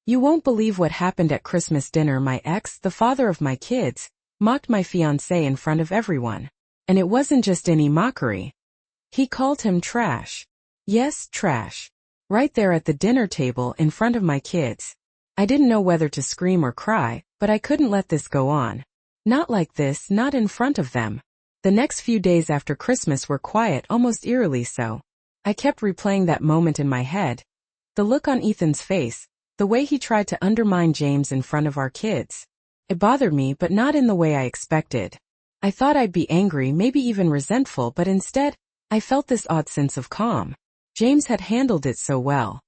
You won't believe what happened at Christmas dinner. My ex, the father of my kids, mocked my fiancé in front of everyone. And it wasn't just any mockery. He called him trash. Yes, trash. Right there at the dinner table in front of my kids. I didn't know whether to scream or cry, but I couldn't let this go on. Not like this, not in front of them. The next few days after Christmas were quiet, almost eerily so. I kept replaying that moment in my head. The look on Ethan's face, the way he tried to undermine James in front of our kids. It bothered me, but not in the way I expected. I thought I'd be angry, maybe even resentful, but instead, I felt this odd sense of calm. James had handled it so well.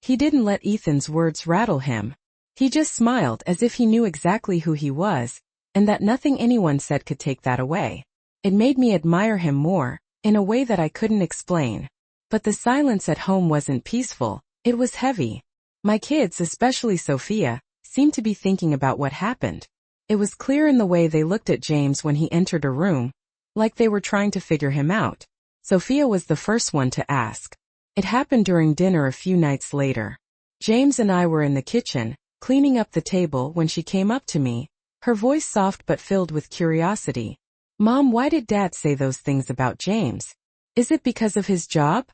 He didn't let Ethan's words rattle him. He just smiled as if he knew exactly who he was, and that nothing anyone said could take that away. It made me admire him more, in a way that I couldn't explain. But the silence at home wasn't peaceful, it was heavy. My kids, especially Sophia, seemed to be thinking about what happened. It was clear in the way they looked at James when he entered a room, like they were trying to figure him out. Sophia was the first one to ask. It happened during dinner a few nights later. James and I were in the kitchen, cleaning up the table when she came up to me, her voice soft but filled with curiosity. Mom, why did Dad say those things about James? Is it because of his job?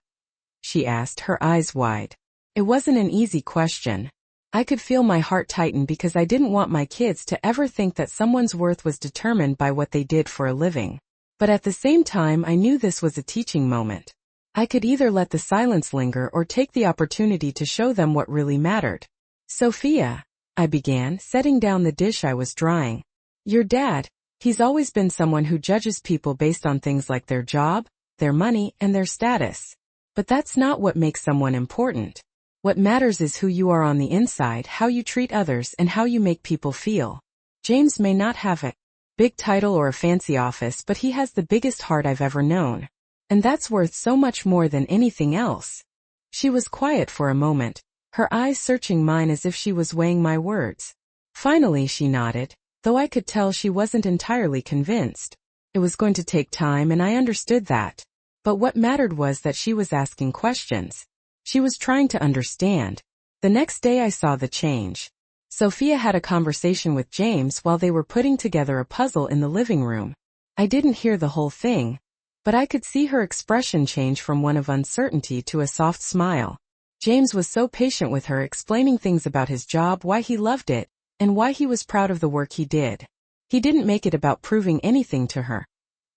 She asked, her eyes wide. It wasn't an easy question. I could feel my heart tighten because I didn't want my kids to ever think that someone's worth was determined by what they did for a living. But at the same time, I knew this was a teaching moment. I could either let the silence linger or take the opportunity to show them what really mattered. Sophia, I began, setting down the dish I was drying. Your dad, he's always been someone who judges people based on things like their job, their money, and their status. But that's not what makes someone important. What matters is who you are on the inside, how you treat others, and how you make people feel. James may not have a big title or a fancy office, but he has the biggest heart I've ever known. And that's worth so much more than anything else. She was quiet for a moment, her eyes searching mine as if she was weighing my words. Finally she nodded, though I could tell she wasn't entirely convinced. It was going to take time, and I understood that. But what mattered was that she was asking questions. She was trying to understand. The next day I saw the change. Sophia had a conversation with James while they were putting together a puzzle in the living room. I didn't hear the whole thing, but I could see her expression change from one of uncertainty to a soft smile. James was so patient with her, explaining things about his job, why he loved it, and why he was proud of the work he did. He didn't make it about proving anything to her.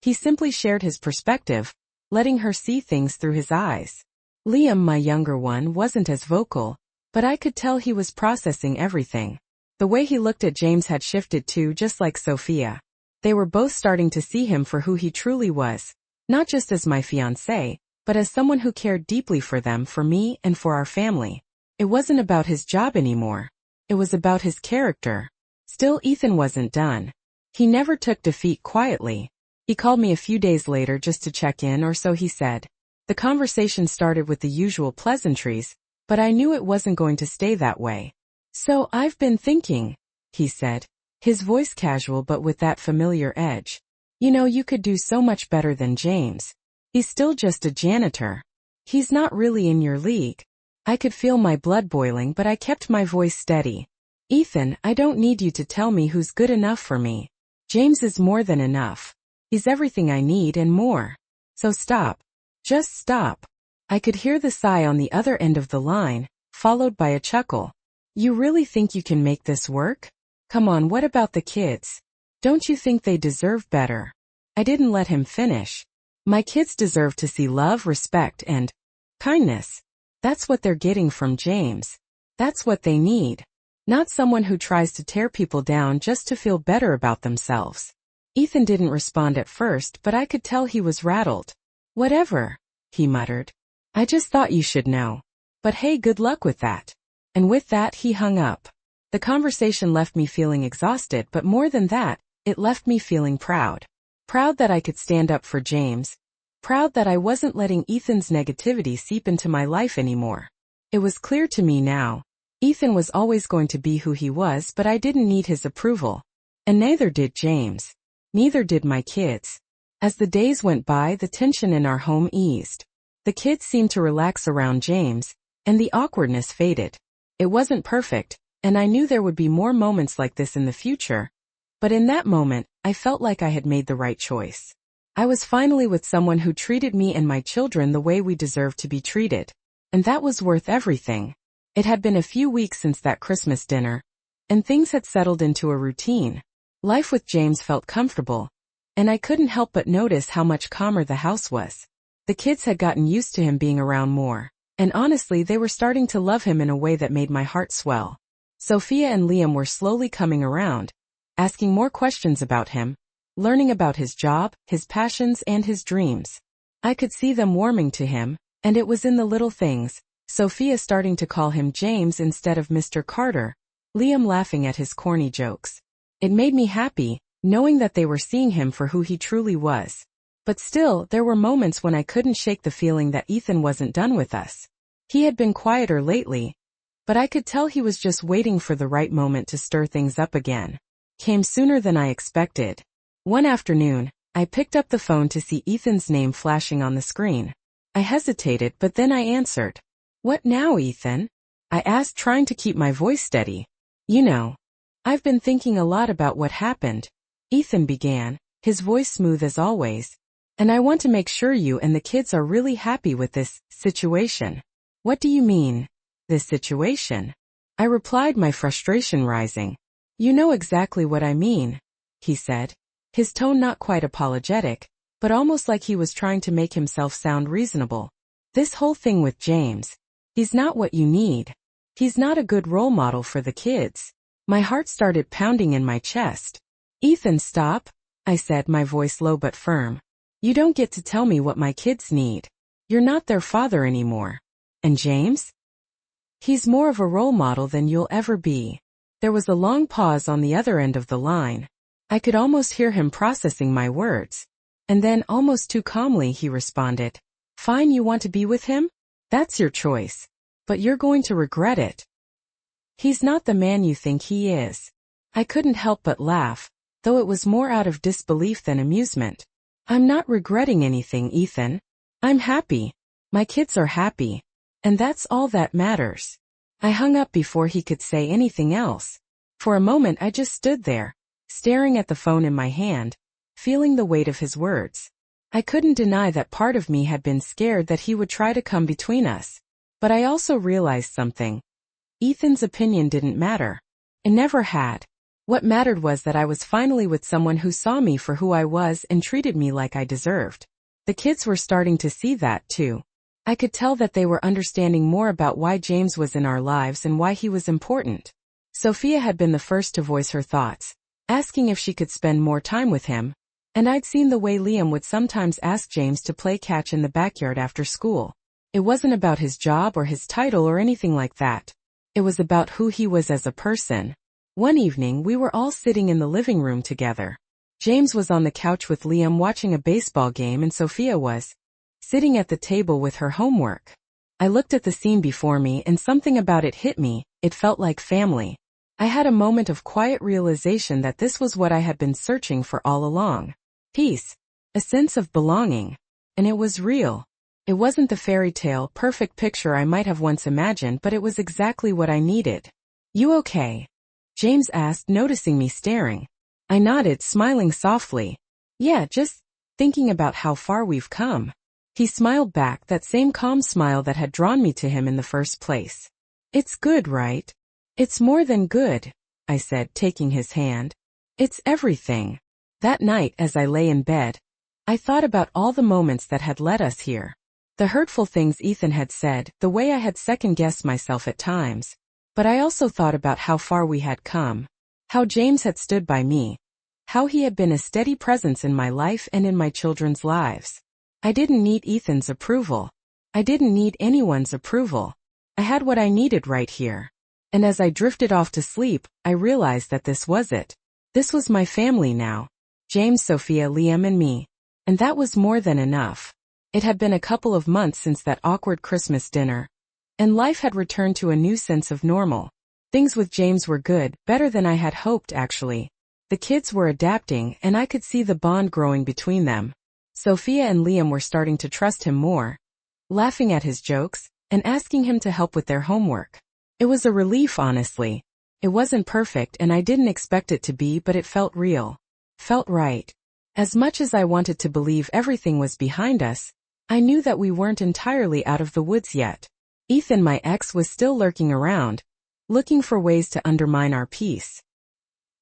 He simply shared his perspective, letting her see things through his eyes. Liam, my younger one, wasn't as vocal, but I could tell he was processing everything. The way he looked at James had shifted too, just like Sophia. They were both starting to see him for who he truly was, not just as my fiancé, but as someone who cared deeply for them, for me, and for our family. It wasn't about his job anymore. It was about his character. Still, Ethan wasn't done. He never took defeat quietly. He called me a few days later just to check in, or so he said. The conversation started with the usual pleasantries, but I knew it wasn't going to stay that way. So, I've been thinking, he said, his voice casual but with that familiar edge. You know, you could do so much better than James. He's still just a janitor. He's not really in your league. I could feel my blood boiling, but I kept my voice steady. Ethan, I don't need you to tell me who's good enough for me. James is more than enough. He's everything I need and more. So stop. Just stop. I could hear the sigh on the other end of the line, followed by a chuckle. You really think you can make this work? Come on, what about the kids? Don't you think they deserve better? I didn't let him finish. My kids deserve to see love, respect, and kindness. That's what they're getting from James. That's what they need. Not someone who tries to tear people down just to feel better about themselves. Ethan didn't respond at first, but I could tell he was rattled. Whatever, he muttered. I just thought you should know. But hey, good luck with that. And with that he hung up. The conversation left me feeling exhausted, but more than that, it left me feeling proud. Proud that I could stand up for James. Proud that I wasn't letting Ethan's negativity seep into my life anymore. It was clear to me now. Ethan was always going to be who he was, but I didn't need his approval. And neither did James. Neither did my kids. As the days went by, the tension in our home eased. The kids seemed to relax around James, and the awkwardness faded. It wasn't perfect, and I knew there would be more moments like this in the future. But in that moment, I felt like I had made the right choice. I was finally with someone who treated me and my children the way we deserved to be treated. And that was worth everything. It had been a few weeks since that Christmas dinner, and things had settled into a routine. Life with James felt comfortable, and I couldn't help but notice how much calmer the house was. The kids had gotten used to him being around more, and honestly they were starting to love him in a way that made my heart swell. Sophia and Liam were slowly coming around, asking more questions about him, learning about his job, his passions, and his dreams. I could see them warming to him, and it was in the little things, Sophia starting to call him James instead of Mr. Carter, Liam laughing at his corny jokes. It made me happy, knowing that they were seeing him for who he truly was. But still, there were moments when I couldn't shake the feeling that Ethan wasn't done with us. He had been quieter lately, but I could tell he was just waiting for the right moment to stir things up again. Came sooner than I expected. One afternoon, I picked up the phone to see Ethan's name flashing on the screen. I hesitated, but then I answered. "What now, Ethan?" I asked, trying to keep my voice steady. "You know, I've been thinking a lot about what happened," Ethan began, his voice smooth as always. "And I want to make sure you and the kids are really happy with this situation." "What do you mean, this situation?" I replied, my frustration rising. "You know exactly what I mean," he said, his tone not quite apologetic, but almost like he was trying to make himself sound reasonable. "This whole thing with James, he's not what you need. He's not a good role model for the kids." My heart started pounding in my chest. "Ethan, stop," I said, my voice low but firm. "You don't get to tell me what my kids need. You're not their father anymore. And James? He's more of a role model than you'll ever be." There was a long pause on the other end of the line. I could almost hear him processing my words. And then, almost too calmly, he responded, "Fine, you want to be with him? That's your choice. But you're going to regret it. He's not the man you think he is." I couldn't help but laugh, though it was more out of disbelief than amusement. "I'm not regretting anything, Ethan. I'm happy. My kids are happy. And that's all that matters." I hung up before he could say anything else. For a moment I just stood there, staring at the phone in my hand, feeling the weight of his words. I couldn't deny that part of me had been scared that he would try to come between us. But I also realized something. Ethan's opinion didn't matter. It never had. What mattered was that I was finally with someone who saw me for who I was and treated me like I deserved. The kids were starting to see that too. I could tell that they were understanding more about why James was in our lives and why he was important. Sophia had been the first to voice her thoughts, asking if she could spend more time with him, and I'd seen the way Liam would sometimes ask James to play catch in the backyard after school. It wasn't about his job or his title or anything like that. It was about who he was as a person. One evening we were all sitting in the living room together. James was on the couch with Liam watching a baseball game, and Sophia was sitting at the table with her homework. I looked at the scene before me and something about it hit me. It felt like family. I had a moment of quiet realization that this was what I had been searching for all along. Peace. A sense of belonging. And it was real. It wasn't the fairy tale, perfect picture I might have once imagined, but it was exactly what I needed. "You okay?" James asked, noticing me staring. I nodded, smiling softly. "Yeah, just thinking about how far we've come." He smiled back, that same calm smile that had drawn me to him in the first place. "It's good, right?" "It's more than good," I said, taking his hand. "It's everything." That night, as I lay in bed, I thought about all the moments that had led us here. The hurtful things Ethan had said, the way I had second-guessed myself at times. But I also thought about how far we had come. How James had stood by me. How he had been a steady presence in my life and in my children's lives. I didn't need Ethan's approval. I didn't need anyone's approval. I had what I needed right here. And as I drifted off to sleep, I realized that this was it. This was my family now. James, Sophia, Liam, and me. And that was more than enough. It had been a couple of months since that awkward Christmas dinner, and life had returned to a new sense of normal. Things with James were good, better than I had hoped actually. The kids were adapting, and I could see the bond growing between them. Sophia and Liam were starting to trust him more, laughing at his jokes, and asking him to help with their homework. It was a relief, honestly. It wasn't perfect and I didn't expect it to be, but it felt real. Felt right. As much as I wanted to believe everything was behind us, I knew that we weren't entirely out of the woods yet. Ethan, my ex, was still lurking around, looking for ways to undermine our peace.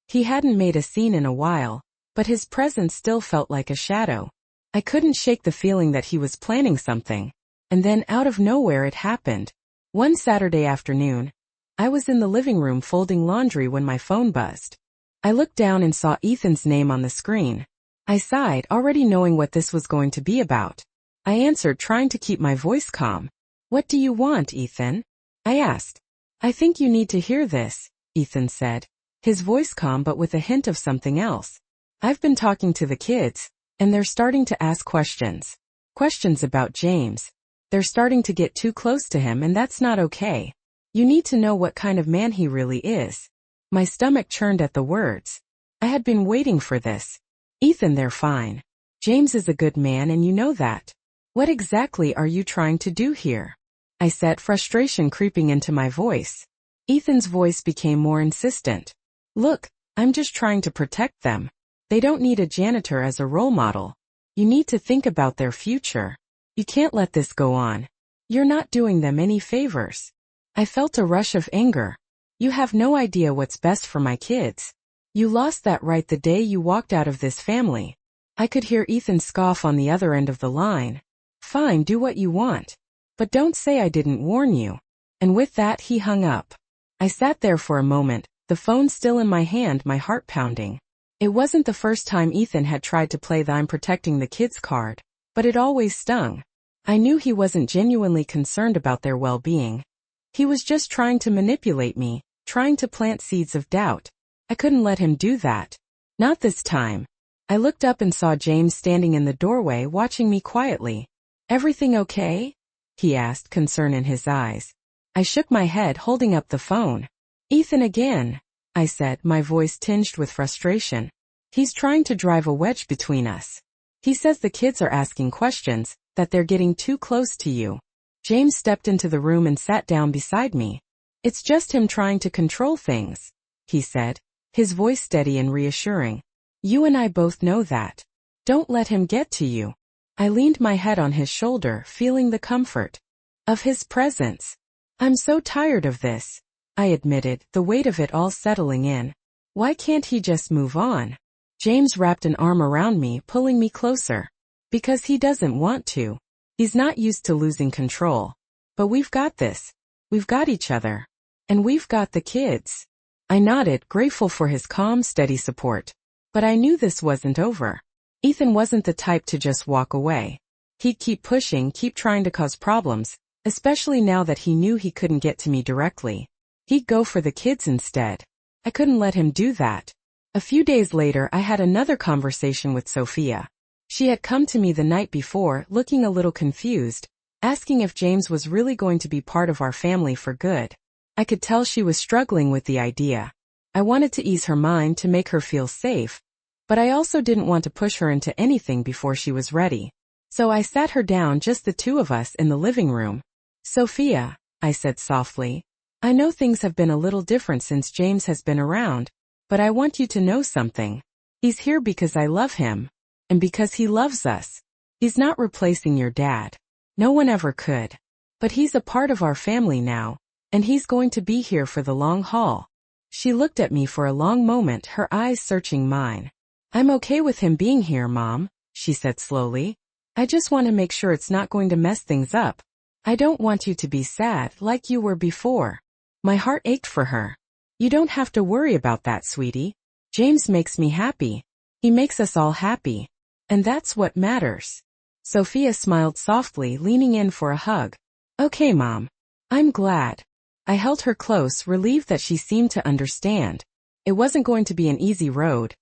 He hadn't made a scene in a while, but his presence still felt like a shadow. I couldn't shake the feeling that he was planning something. And then out of nowhere it happened. One Saturday afternoon, I was in the living room folding laundry when my phone buzzed. I looked down and saw Ethan's name on the screen. I sighed, already knowing what this was going to be about. I answered, trying to keep my voice calm. "What do you want, Ethan?" I asked. "I think you need to hear this," Ethan said, his voice calm but with a hint of something else. "I've been talking to the kids, and they're starting to ask questions. Questions about James. They're starting to get too close to him, and that's not okay. You need to know what kind of man he really is." My stomach churned at the words. I had been waiting for this. "Ethan, they're fine. James is a good man and you know that. What exactly are you trying to do here?" I said, frustration creeping into my voice. Ethan's voice became more insistent. "Look, I'm just trying to protect them. They don't need a janitor as a role model. You need to think about their future. You can't let this go on. You're not doing them any favors." I felt a rush of anger. "You have no idea what's best for my kids. You lost that right the day you walked out of this family." I could hear Ethan scoff on the other end of the line. "Fine, do what you want. But don't say I didn't warn you." And with that he hung up. I sat there for a moment, the phone still in my hand, my heart pounding. It wasn't the first time Ethan had tried to play the "I'm protecting the kids" card, but it always stung. I knew he wasn't genuinely concerned about their well-being. He was just trying to manipulate me, trying to plant seeds of doubt. I couldn't let him do that. Not this time. I looked up and saw James standing in the doorway watching me quietly. "Everything okay?" he asked, concern in his eyes. I shook my head, holding up the phone. "Ethan again," I said, my voice tinged with frustration. "He's trying to drive a wedge between us. He says the kids are asking questions, that they're getting too close to you." James stepped into the room and sat down beside me. "It's just him trying to control things," he said, his voice steady and reassuring. "You and I both know that. Don't let him get to you." I leaned my head on his shoulder, feeling the comfort of his presence. "I'm so tired of this," I admitted, the weight of it all settling in. "Why can't he just move on?" James wrapped an arm around me, pulling me closer. "Because he doesn't want to. He's not used to losing control. But we've got this. We've got each other. And we've got the kids." I nodded, grateful for his calm, steady support. But I knew this wasn't over. Ethan wasn't the type to just walk away. He'd keep pushing, keep trying to cause problems, especially now that he knew he couldn't get to me directly. He'd go for the kids instead. I couldn't let him do that. A few days later, I had another conversation with Sophia. She had come to me the night before, looking a little confused, asking if James was really going to be part of our family for good. I could tell she was struggling with the idea. I wanted to ease her mind, to make her feel safe, but I also didn't want to push her into anything before she was ready. So I sat her down, just the two of us in the living room. "Sophia," I said softly, "I know things have been a little different since James has been around, but I want you to know something. He's here because I love him. And because he loves us. He's not replacing your dad. No one ever could. But he's a part of our family now, and he's going to be here for the long haul." She looked at me for a long moment, her eyes searching mine. "I'm okay with him being here, Mom," she said slowly. "I just want to make sure it's not going to mess things up. I don't want you to be sad like you were before." My heart ached for her. "You don't have to worry about that, sweetie. James makes me happy. He makes us all happy. And that's what matters." Sophia smiled softly, leaning in for a hug. "Okay, Mom. I'm glad." I held her close, relieved that she seemed to understand. It wasn't going to be an easy road,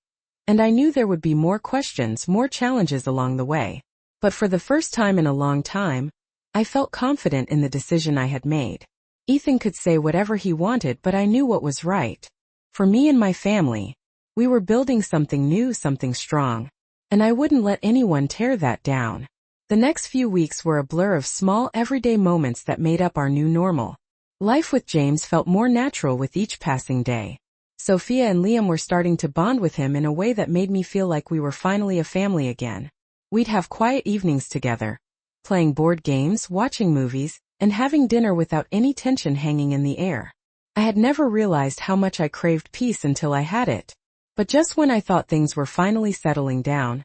and I knew there would be more questions, more challenges along the way. But for the first time in a long time, I felt confident in the decision I had made. Ethan could say whatever he wanted, but I knew what was right. For me and my family, we were building something new, something strong, and I wouldn't let anyone tear that down. The next few weeks were a blur of small, everyday moments that made up our new normal. Life with James felt more natural with each passing day. Sophia and Liam were starting to bond with him in a way that made me feel like we were finally a family again. We'd have quiet evenings together, playing board games, watching movies, and having dinner without any tension hanging in the air. I had never realized how much I craved peace until I had it. But just when I thought things were finally settling down,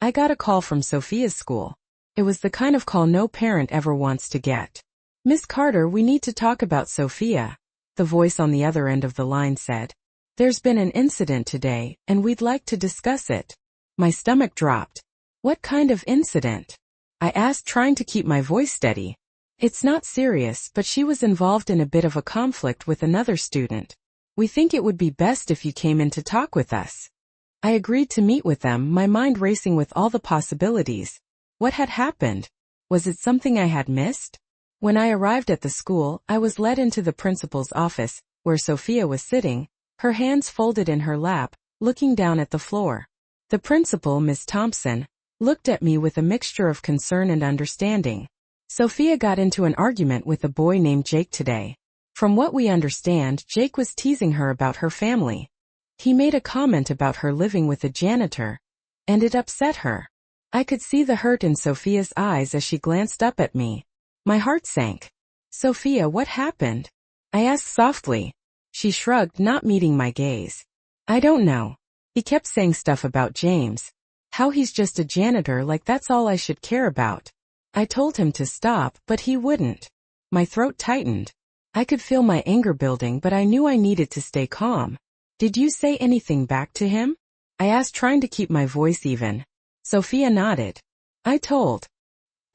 I got a call from Sophia's school. It was the kind of call no parent ever wants to get. "Miss Carter, we need to talk about Sophia," the voice on the other end of the line said. "There's been an incident today, and we'd like to discuss it." My stomach dropped. "What kind of incident?" I asked, trying to keep my voice steady. "It's not serious, but she was involved in a bit of a conflict with another student. We think it would be best if you came in to talk with us." I agreed to meet with them, my mind racing with all the possibilities. What had happened? Was it something I had missed? When I arrived at the school, I was led into the principal's office, where Sophia was sitting, her hands folded in her lap, looking down at the floor. The principal, Miss Thompson, looked at me with a mixture of concern and understanding. "Sophia got into an argument with a boy named Jake today. From what we understand, Jake was teasing her about her family. He made a comment about her living with a janitor, and it upset her." I could see the hurt in Sophia's eyes as she glanced up at me. My heart sank. "Sophia, what happened?" I asked softly. She shrugged, not meeting my gaze. "I don't know. He kept saying stuff about James. How he's just a janitor, like that's all I should care about. I told him to stop, but he wouldn't." My throat tightened. I could feel my anger building, but I knew I needed to stay calm. "Did you say anything back to him?" I asked, trying to keep my voice even. Sophia nodded. "I told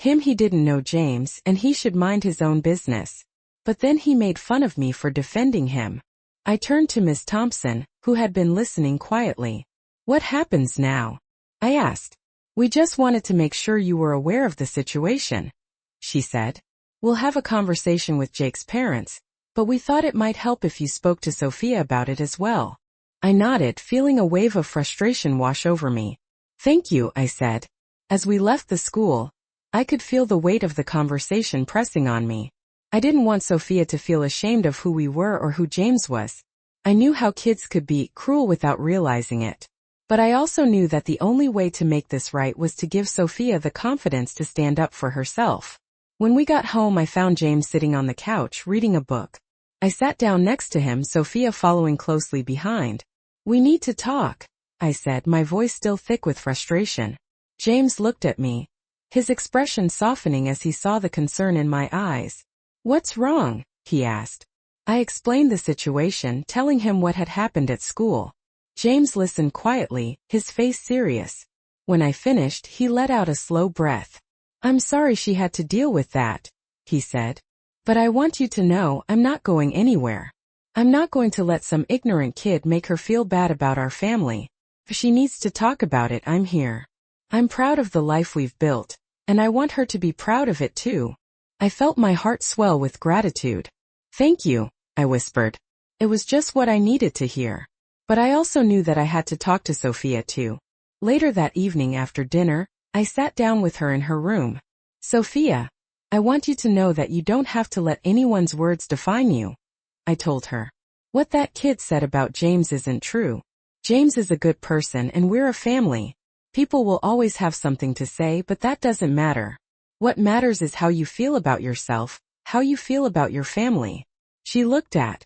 him he didn't know James and he should mind his own business. But then he made fun of me for defending him." I turned to Miss Thompson, who had been listening quietly. "What happens now?" I asked. "We just wanted to make sure you were aware of the situation," she said. "We'll have a conversation with Jake's parents, but we thought it might help if you spoke to Sophia about it as well." I nodded, feeling a wave of frustration wash over me. "Thank you," I said. As we left the school, I could feel the weight of the conversation pressing on me. I didn't want Sophia to feel ashamed of who we were or who James was. I knew how kids could be cruel without realizing it. But I also knew that the only way to make this right was to give Sophia the confidence to stand up for herself. When we got home, I found James sitting on the couch, reading a book. I sat down next to him, Sophia following closely behind. "We need to talk," I said, my voice still thick with frustration. James looked at me, his expression softening as he saw the concern in my eyes. "What's wrong?" he asked. I explained the situation, telling him what had happened at school. James listened quietly, his face serious. When I finished, he let out a slow breath. "I'm sorry she had to deal with that," he said. "But I want you to know I'm not going anywhere. I'm not going to let some ignorant kid make her feel bad about our family. If she needs to talk about it, I'm here. I'm proud of the life we've built, and I want her to be proud of it too." I felt my heart swell with gratitude. "Thank you," I whispered. It was just what I needed to hear. But I also knew that I had to talk to Sophia too. Later that evening after dinner, I sat down with her in her room. "Sophia, I want you to know that you don't have to let anyone's words define you," I told her. "What that kid said about James isn't true. James is a good person and we're a family. People will always have something to say, but that doesn't matter. What matters is how you feel about yourself, how you feel about your family." She looked at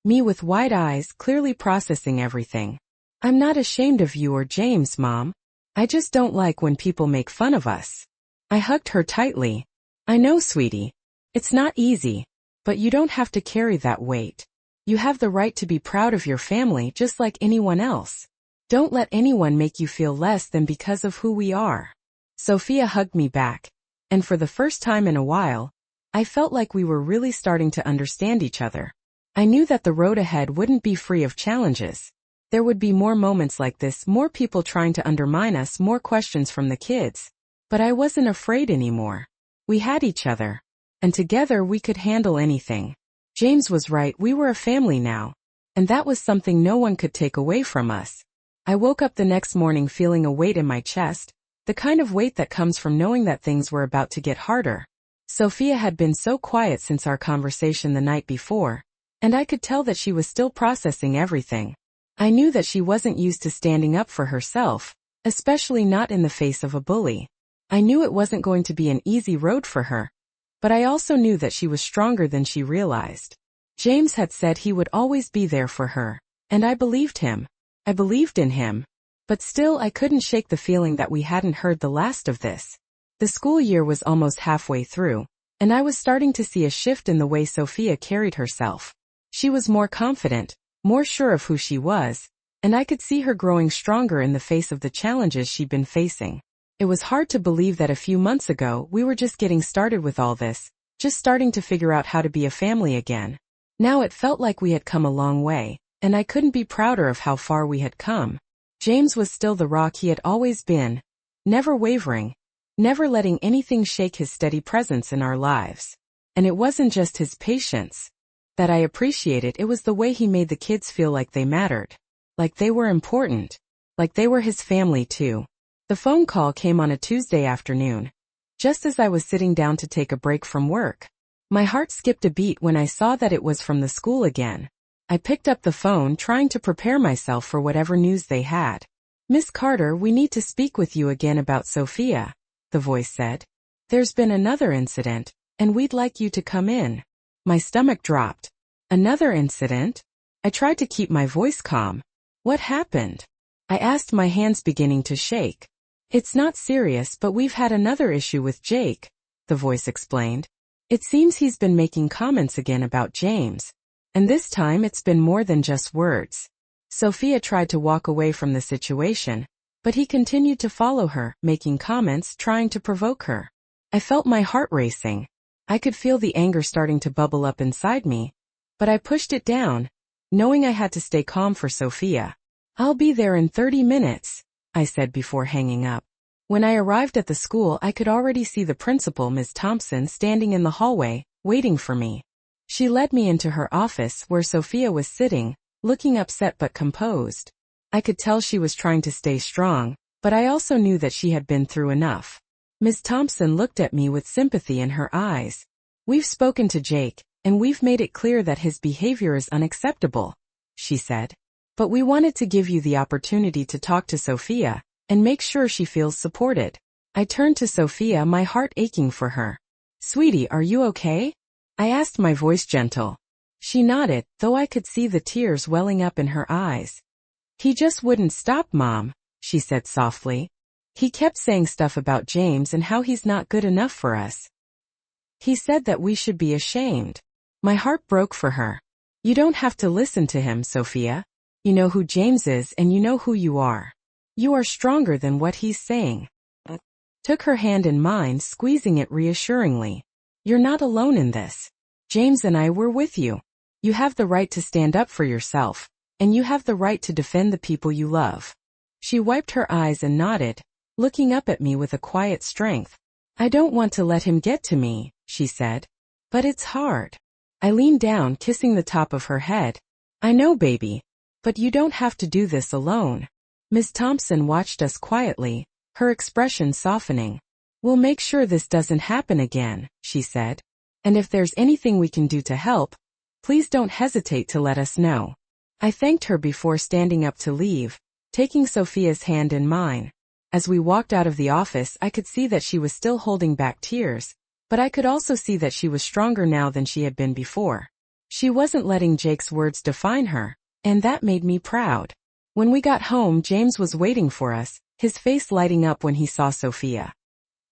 me with wide eyes, clearly processing everything. "I'm not ashamed of you or James, Mom. I just don't like when people make fun of us." I hugged her tightly. "I know, sweetie. It's not easy, but you don't have to carry that weight. You have the right to be proud of your family just like anyone else. Don't let anyone make you feel less than because of who we are." Sophia hugged me back, and for the first time in a while, I felt like we were really starting to understand each other. I knew that the road ahead wouldn't be free of challenges. There would be more moments like this, more people trying to undermine us, more questions from the kids. But I wasn't afraid anymore. We had each other, and together we could handle anything. James was right, we were a family now, and that was something no one could take away from us. I woke up the next morning feeling a weight in my chest, the kind of weight that comes from knowing that things were about to get harder. Sophia had been so quiet since our conversation the night before, and I could tell that she was still processing everything. I knew that she wasn't used to standing up for herself, especially not in the face of a bully. I knew it wasn't going to be an easy road for her, but I also knew that she was stronger than she realized. James had said he would always be there for her, and I believed him. I believed in him. But still I couldn't shake the feeling that we hadn't heard the last of this. The school year was almost halfway through, and I was starting to see a shift in the way Sophia carried herself. She was more confident, more sure of who she was, and I could see her growing stronger in the face of the challenges she'd been facing. It was hard to believe that a few months ago we were just getting started with all this, just starting to figure out how to be a family again. Now it felt like we had come a long way, and I couldn't be prouder of how far we had come. James was still the rock he had always been, never wavering, never letting anything shake his steady presence in our lives. And it wasn't just his patience that I appreciated, it was the way he made the kids feel like they mattered, like they were important, like they were his family too. The phone call came on a Tuesday afternoon, just as I was sitting down to take a break from work. My heart skipped a beat when I saw that it was from the school again. I picked up the phone, trying to prepare myself for whatever news they had. "Miss Carter, we need to speak with you again about Sophia," the voice said. "There's been another incident, and we'd like you to come in." My stomach dropped. Another incident? I tried to keep my voice calm. "What happened?" I asked, my hands beginning to shake. "It's not serious, but we've had another issue with Jake," the voice explained. "It seems he's been making comments again about James. And this time it's been more than just words." Sophia tried to walk away from the situation, but he continued to follow her, making comments, trying to provoke her. I felt my heart racing. I could feel the anger starting to bubble up inside me, but I pushed it down, knowing I had to stay calm for Sophia. "I'll be there in 30 minutes, I said before hanging up. When I arrived at the school, I could already see the principal, Ms. Thompson, standing in the hallway, waiting for me. She led me into her office where Sophia was sitting, looking upset but composed. I could tell she was trying to stay strong, but I also knew that she had been through enough. Ms. Thompson looked at me with sympathy in her eyes. "We've spoken to Jake, and we've made it clear that his behavior is unacceptable," she said. "But we wanted to give you the opportunity to talk to Sophia, and make sure she feels supported." I turned to Sophia, my heart aching for her. "Sweetie, are you okay?" I asked, my voice gentle. She nodded, though I could see the tears welling up in her eyes. "He just wouldn't stop, Mom," she said softly. "He kept saying stuff about James and how he's not good enough for us. He said that we should be ashamed." My heart broke for her. "You don't have to listen to him, Sophia. You know who James is and you know who you are. You are stronger than what he's saying." Took her hand in mine, squeezing it reassuringly. "You're not alone in this. James and I were with you. You have the right to stand up for yourself, and you have the right to defend the people you love." She wiped her eyes and nodded, looking up at me with a quiet strength. "I don't want to let him get to me," she said. "But it's hard." I leaned down, kissing the top of her head. "I know, baby. But you don't have to do this alone." Ms. Thompson watched us quietly, her expression softening. "We'll make sure this doesn't happen again," she said. "And if there's anything we can do to help, please don't hesitate to let us know." I thanked her before standing up to leave, taking Sophia's hand in mine. As we walked out of the office, I could see that she was still holding back tears, but I could also see that she was stronger now than she had been before. She wasn't letting Jake's words define her, and that made me proud. When we got home, James was waiting for us, his face lighting up when he saw Sophia.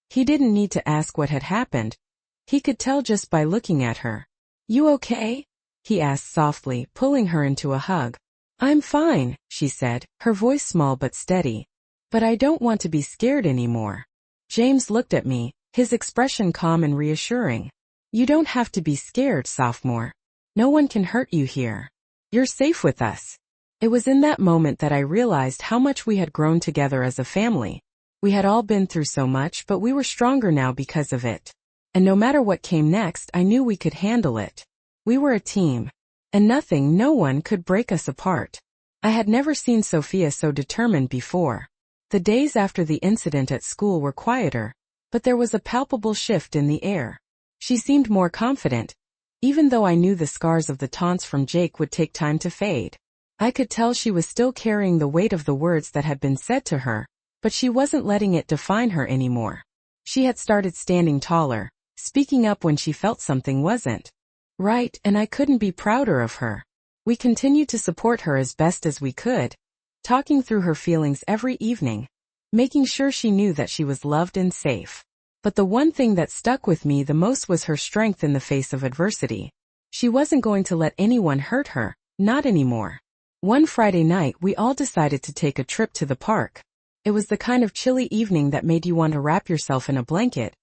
He didn't need to ask what had happened. He could tell just by looking at her. "You okay?" he asked softly, pulling her into a hug. "I'm fine," she said, her voice small but steady. "But I don't want to be scared anymore." James looked at me, his expression calm and reassuring. "You don't have to be scared, sophomore. No one can hurt you here. You're safe with us." It was in that moment that I realized how much we had grown together as a family. We had all been through so much, but we were stronger now because of it. And no matter what came next, I knew we could handle it. We were a team. And nothing, no one could break us apart. I had never seen Sophia so determined before. The days after the incident at school were quieter, but there was a palpable shift in the air. She seemed more confident, even though I knew the scars of the taunts from Jake would take time to fade. I could tell she was still carrying the weight of the words that had been said to her, but she wasn't letting it define her anymore. She had started standing taller, speaking up when she felt something wasn't right, and I couldn't be prouder of her. We continued to support her as best as we could, talking through her feelings every evening, making sure she knew that she was loved and safe. But the one thing that stuck with me the most was her strength in the face of adversity. She wasn't going to let anyone hurt her, not anymore. One Friday night we all decided to take a trip to the park. It was the kind of chilly evening that made you want to wrap yourself in a blanket,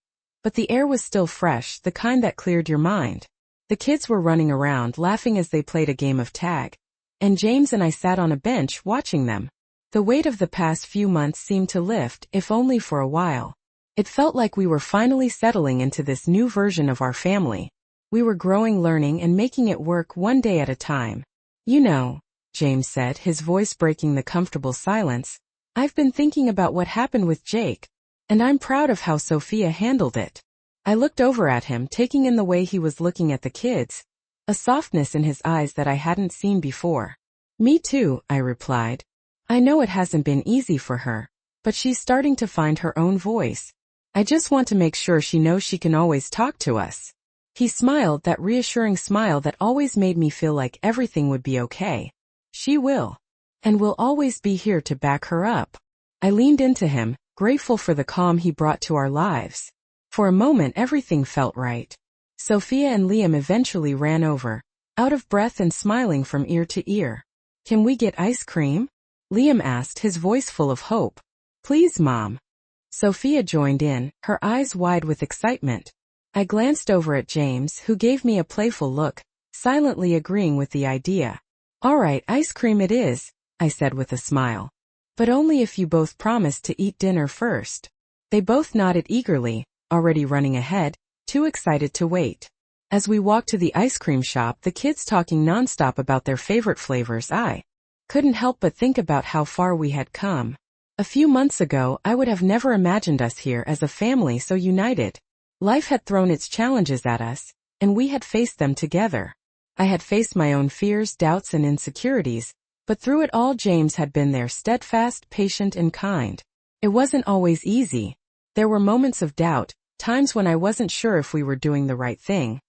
but the air was still fresh, the kind that cleared your mind. The kids were running around laughing as they played a game of tag, and James and I sat on a bench watching them. The weight of the past few months seemed to lift, if only for a while. It felt like we were finally settling into this new version of our family. We were growing, learning, and making it work one day at a time. You know, James said, his voice breaking the comfortable silence, I've been thinking about what happened with Jake, and I'm proud of how Sophia handled it. I looked over at him, taking in the way he was looking at the kids, a softness in his eyes that I hadn't seen before. Me too, I replied. I know it hasn't been easy for her, but she's starting to find her own voice. I just want to make sure she knows she can always talk to us. He smiled, that reassuring smile that always made me feel like everything would be okay. She will. And we'll always be here to back her up. I leaned into him, grateful for the calm he brought to our lives. For a moment everything felt right. Sophia and Liam eventually ran over, out of breath and smiling from ear to ear. Can we get ice cream? Liam asked, his voice full of hope. Please, Mom. Sophia joined in, her eyes wide with excitement. I glanced over at James, who gave me a playful look, silently agreeing with the idea. All right, ice cream it is, I said with a smile. But only if you both promise to eat dinner first. They both nodded eagerly, already running ahead, too excited to wait. As we walked to the ice cream shop, the kids talking nonstop about their favorite flavors, I couldn't help but think about how far we had come. A few months ago, I would have never imagined us here as a family so united. Life had thrown its challenges at us, and we had faced them together. I had faced my own fears, doubts, and insecurities, but through it all James had been there, steadfast, patient, and kind. It wasn't always easy. There were moments of doubt, times when I wasn't sure if we were doing the right thing.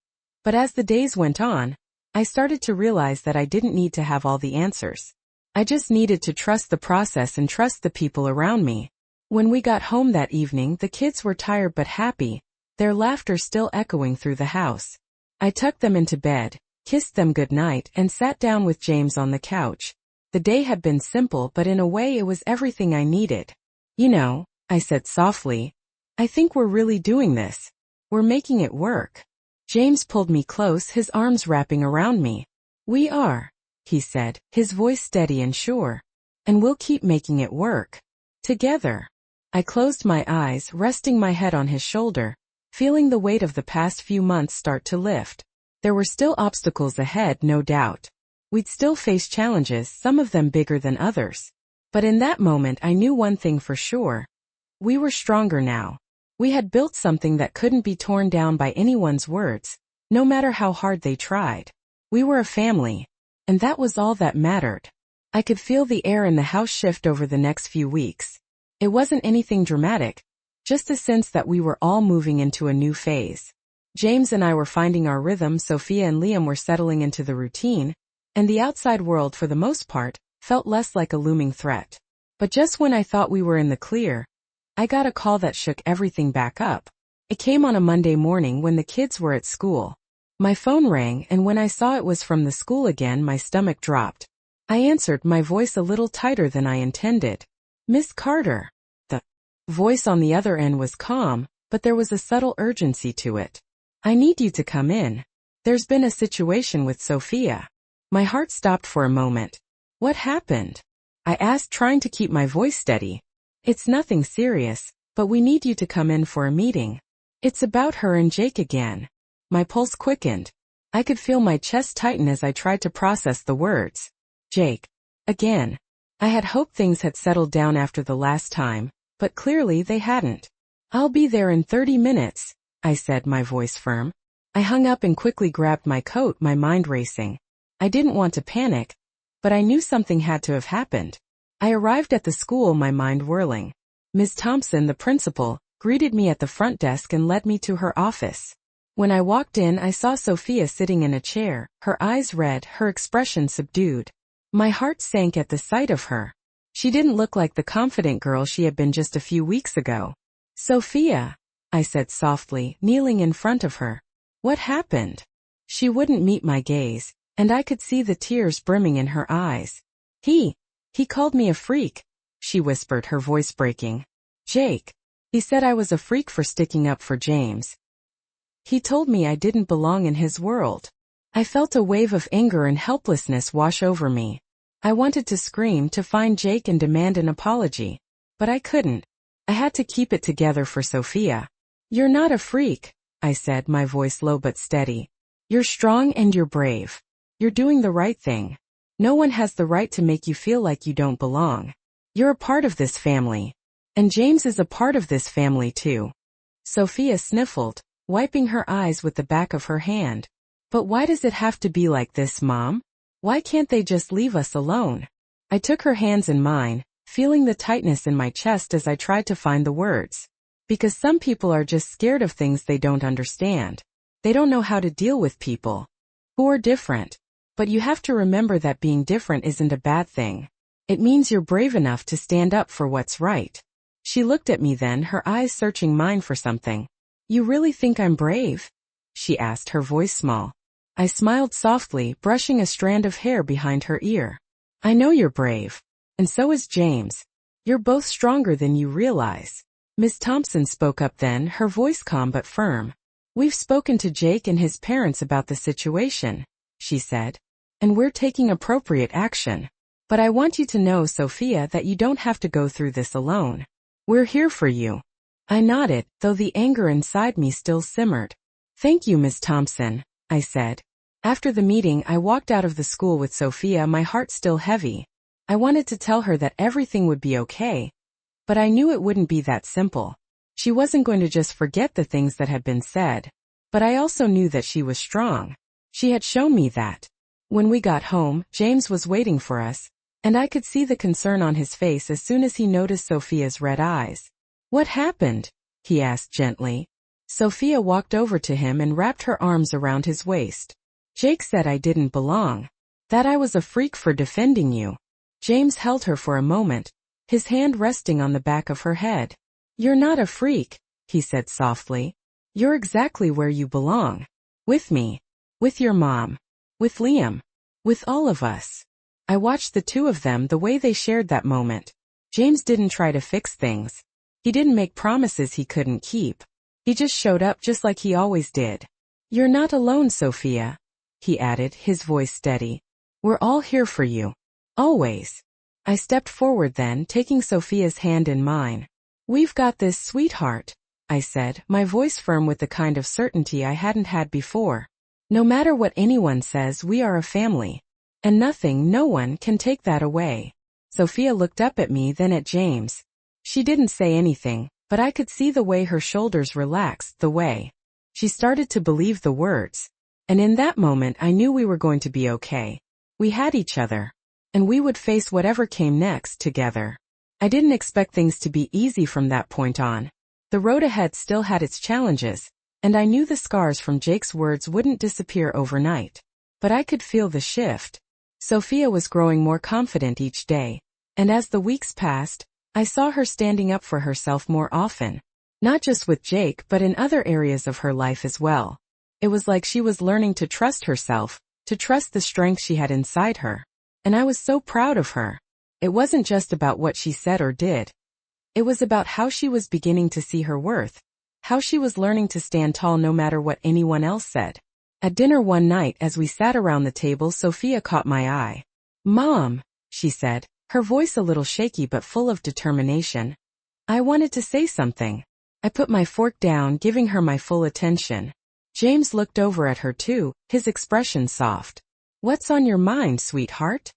But as the days went on, I started to realize that I didn't need to have all the answers. I just needed to trust the process and trust the people around me. When we got home that evening, the kids were tired but happy, their laughter still echoing through the house. I tucked them into bed, kissed them goodnight, and sat down with James on the couch. The day had been simple, but in a way it was everything I needed. You know, I said softly, I think we're really doing this. We're making it work. James pulled me close, his arms wrapping around me. We are, he said, his voice steady and sure. And we'll keep making it work. Together. I closed my eyes, resting my head on his shoulder, feeling the weight of the past few months start to lift. There were still obstacles ahead, no doubt. We'd still face challenges, some of them bigger than others. But in that moment I knew one thing for sure. We were stronger now. We had built something that couldn't be torn down by anyone's words, no matter how hard they tried. We were a family. And that was all that mattered. I could feel the air in the house shift over the next few weeks. It wasn't anything dramatic, just a sense that we were all moving into a new phase. James and I were finding our rhythm, Sophia and Liam were settling into the routine, and the outside world, for the most part, felt less like a looming threat. But just when I thought we were in the clear, I got a call that shook everything back up. It came on a Monday morning when the kids were at school. My phone rang, and when I saw it was from the school again, my stomach dropped. I answered, my voice a little tighter than I intended. Miss Carter. The voice on the other end was calm, but there was a subtle urgency to it. I need you to come in. There's been a situation with Sophia. My heart stopped for a moment. What happened? I asked, trying to keep my voice steady. It's nothing serious, but we need you to come in for a meeting. It's about her and Jake again. My pulse quickened. I could feel my chest tighten as I tried to process the words. Jake. Again. I had hoped things had settled down after the last time, but clearly they hadn't. I'll be there in 30 minutes, I said, my voice firm. I hung up and quickly grabbed my coat, my mind racing. I didn't want to panic, but I knew something had to have happened. I arrived at the school, my mind whirling. Ms. Thompson, the principal, greeted me at the front desk and led me to her office. When I walked in, I saw Sophia sitting in a chair, her eyes red, her expression subdued. My heart sank at the sight of her. She didn't look like the confident girl she had been just a few weeks ago. Sophia, I said softly, kneeling in front of her. What happened? She wouldn't meet my gaze, and I could see the tears brimming in her eyes. He called me a freak, she whispered, her voice breaking. Jake. He said I was a freak for sticking up for James. He told me I didn't belong in his world. I felt a wave of anger and helplessness wash over me. I wanted to scream, to find Jake and demand an apology. But I couldn't. I had to keep it together for Sophia. You're not a freak, I said, my voice low but steady. You're strong and you're brave. You're doing the right thing. No one has the right to make you feel like you don't belong. You're a part of this family. And James is a part of this family too. Sophia sniffled, wiping her eyes with the back of her hand. But why does it have to be like this, Mom? Why can't they just leave us alone? I took her hands in mine, feeling the tightness in my chest as I tried to find the words. Because some people are just scared of things they don't understand. They don't know how to deal with people who are different. But you have to remember that being different isn't a bad thing. It means you're brave enough to stand up for what's right. She looked at me then, her eyes searching mine for something. You really think I'm brave? She asked, her voice small. I smiled softly, brushing a strand of hair behind her ear. I know you're brave. And so is James. You're both stronger than you realize. Miss Thompson spoke up then, her voice calm but firm. We've spoken to Jake and his parents about the situation, she said. And we're taking appropriate action. But I want you to know, Sophia, that you don't have to go through this alone. We're here for you. I nodded, though the anger inside me still simmered. Thank you, Miss Thompson, I said. After the meeting, I walked out of the school with Sophia, my heart still heavy. I wanted to tell her that everything would be okay. But I knew it wouldn't be that simple. She wasn't going to just forget the things that had been said. But I also knew that she was strong. She had shown me that. When we got home, James was waiting for us, and I could see the concern on his face as soon as he noticed Sophia's red eyes. What happened? He asked gently. Sophia walked over to him and wrapped her arms around his waist. Jake said I didn't belong. That I was a freak for defending you. James held her for a moment, his hand resting on the back of her head. You're not a freak, he said softly. You're exactly where you belong. With me. With your mom. With Liam. With all of us. I watched the two of them, the way they shared that moment. James didn't try to fix things. He didn't make promises he couldn't keep. He just showed up just like he always did. You're not alone, Sophia, he added, his voice steady. We're all here for you. Always. I stepped forward then, taking Sophia's hand in mine. We've got this, sweetheart, I said, my voice firm with the kind of certainty I hadn't had before. No matter what anyone says, we are a family. And nothing, no one, can take that away. Sophia looked up at me, then at James. She didn't say anything, but I could see the way her shoulders relaxed, the way she started to believe the words. And in that moment I knew we were going to be okay. We had each other. And we would face whatever came next together. I didn't expect things to be easy from that point on. The road ahead still had its challenges. And I knew the scars from Jake's words wouldn't disappear overnight. But I could feel the shift. Sophia was growing more confident each day. And as the weeks passed, I saw her standing up for herself more often. Not just with Jake, but in other areas of her life as well. It was like she was learning to trust herself, to trust the strength she had inside her. And I was so proud of her. It wasn't just about what she said or did. It was about how she was beginning to see her worth. How she was learning to stand tall no matter what anyone else said. At dinner one night as we sat around the table, Sophia caught my eye. Mom, she said, her voice a little shaky but full of determination. I wanted to say something. I put my fork down, giving her my full attention. James looked over at her too, his expression soft. What's on your mind, sweetheart?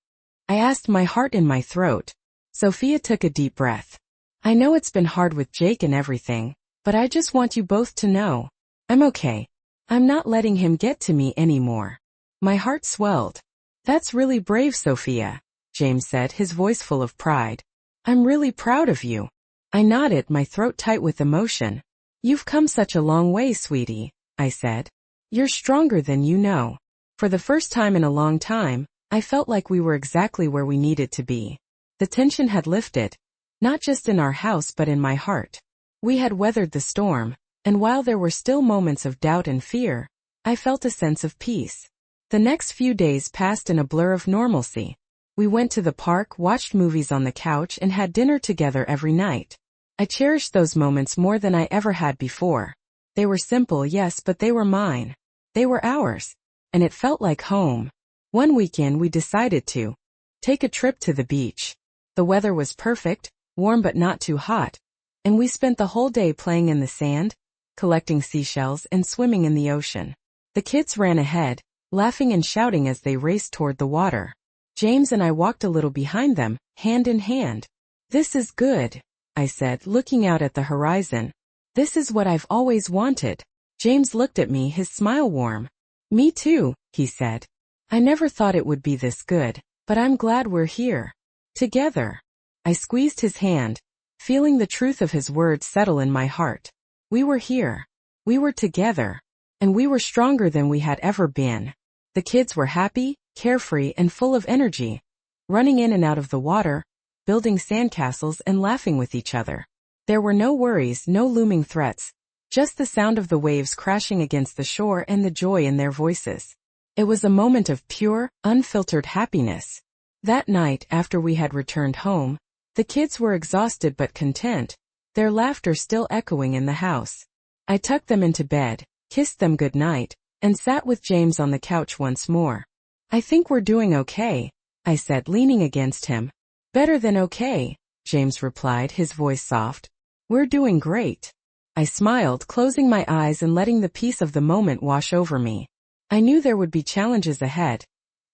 I asked, my heart in my throat. Sophia took a deep breath. I know it's been hard with Jake and everything. But I just want you both to know. I'm okay. I'm not letting him get to me anymore. My heart swelled. That's really brave, Sophia, James said, his voice full of pride. I'm really proud of you. I nodded, my throat tight with emotion. You've come such a long way, sweetie, I said. You're stronger than you know. For the first time in a long time, I felt like we were exactly where we needed to be. The tension had lifted, not just in our house but in my heart. We had weathered the storm, and while there were still moments of doubt and fear, I felt a sense of peace. The next few days passed in a blur of normalcy. We went to the park, watched movies on the couch, and had dinner together every night. I cherished those moments more than I ever had before. They were simple, yes, but they were mine. They were ours. And it felt like home. One weekend we decided to take a trip to the beach. The weather was perfect, warm but not too hot, and we spent the whole day playing in the sand, collecting seashells, and swimming in the ocean. The kids ran ahead, laughing and shouting as they raced toward the water. James and I walked a little behind them, hand in hand. This is good, I said, looking out at the horizon. This is what I've always wanted. James looked at me, his smile warm. Me too, he said. I never thought it would be this good, but I'm glad we're here. Together. I squeezed his hand, feeling the truth of his words settle in my heart. We were here. We were together. And we were stronger than we had ever been. The kids were happy, carefree, and full of energy, running in and out of the water, building sandcastles and laughing with each other. There were no worries, no looming threats, just the sound of the waves crashing against the shore and the joy in their voices. It was a moment of pure, unfiltered happiness. That night, after we had returned home, the kids were exhausted but content, their laughter still echoing in the house. I tucked them into bed, kissed them good night, and sat with James on the couch once more. I think we're doing okay, I said, leaning against him. Better than okay, James replied, his voice soft. We're doing great. I smiled, closing my eyes and letting the peace of the moment wash over me. I knew there would be challenges ahead.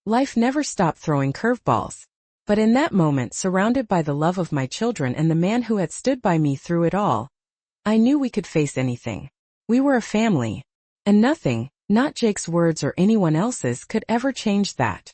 Life never stopped throwing curveballs. But in that moment, surrounded by the love of my children and the man who had stood by me through it all, I knew we could face anything. We were a family. And nothing, not Jake's words or anyone else's, could ever change that.